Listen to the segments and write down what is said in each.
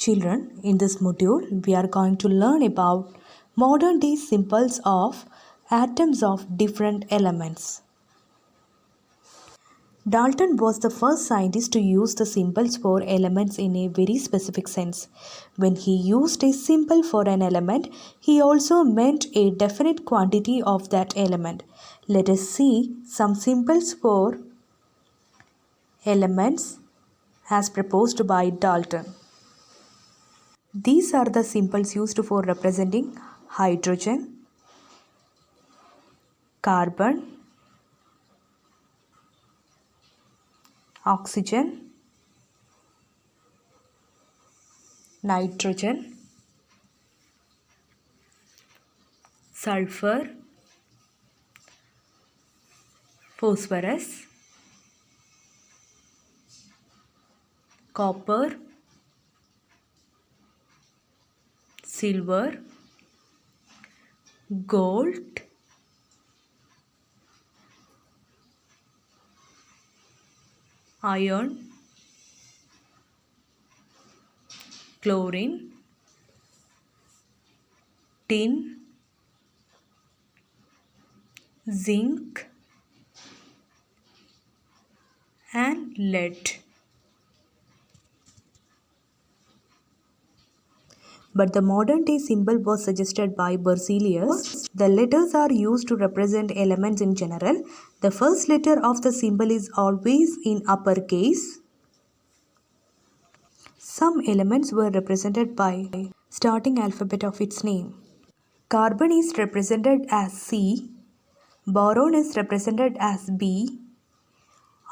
Children, in this module, we are going to learn about modern day symbols of atoms of different elements. Dalton was the first scientist to use the symbols for elements in a very specific sense. When he used a symbol for an element, he also meant a definite quantity of that element. Let us see some symbols for elements as proposed by Dalton. These are the symbols used for representing hydrogen, carbon, oxygen, nitrogen, sulfur, phosphorus, copper, silver, gold, iron, chlorine, tin, zinc, and lead. But the modern day symbol was suggested by Berzelius. The letters are used to represent elements in general. The first letter of the symbol is always in uppercase. Some elements were represented by starting alphabet of its name. Carbon is represented as C, boron is represented as B,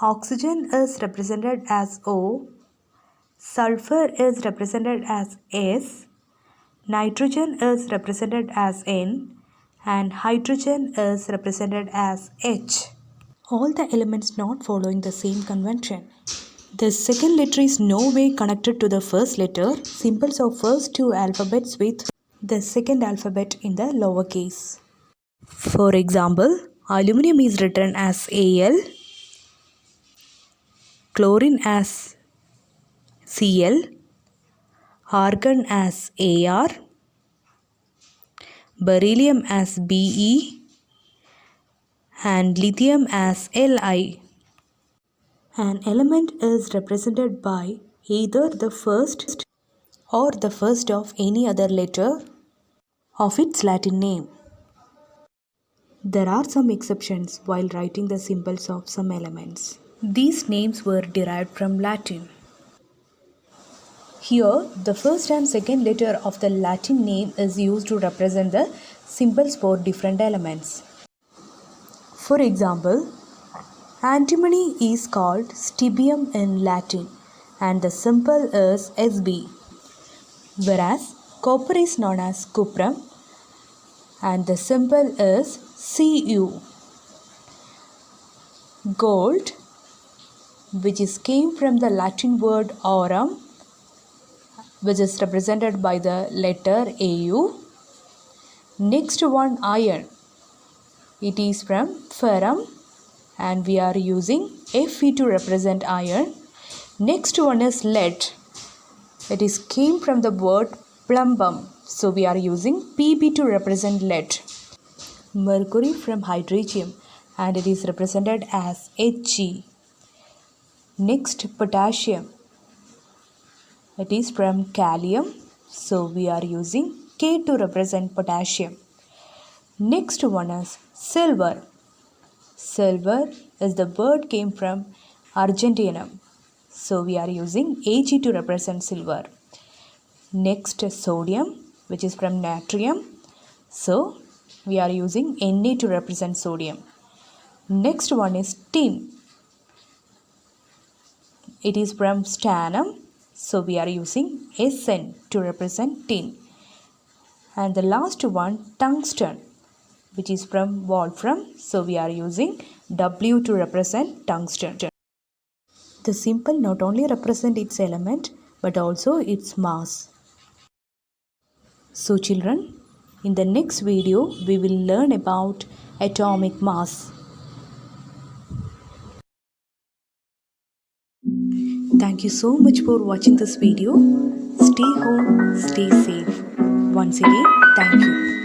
oxygen is represented as O, sulfur is represented as S, nitrogen is represented as N, and hydrogen is represented as H. All the elements not following the same convention. The second letter is no way connected to the first letter. Symbols of first two alphabets with the second alphabet in the lowercase. For example, aluminum is written as Al, chlorine as Cl, argon as Ar, beryllium as Be, and lithium as Li. An element is represented by either the first or the first of any other letter of its Latin name. There are some exceptions while writing the symbols of some elements. These names were derived from Latin. Here, the first and second letter of the Latin name is used to represent the symbols for different elements. For example, antimony is called stibium in Latin and the symbol is Sb, whereas copper is known as cuprum and the symbol is Cu. Gold, which came from the Latin word aurum, which is represented by the letter Au. Next one, iron. It is from ferrum and we are using Fe to represent iron. Next one is lead. It came from the word plumbum, so we are using Pb to represent lead. Mercury from hydretium and it is represented as Hg. Next, potassium. It is from calcium, so we are using K to represent potassium. Next one is silver. Silver is the word came from Argentinum, so we are using Ag to represent silver. Next, sodium, which is from natrium, so we are using Na to represent sodium. Next one is tin. It is from stannum, so we are using Sn to represent tin. And the last one, tungsten, which is from wolfram, so we are using W to represent tungsten. The symbol not only represents its element but also its mass. So children, in the next video we will learn about atomic mass. Thank you so much for watching this video. Stay home, stay safe. Once again, thank you.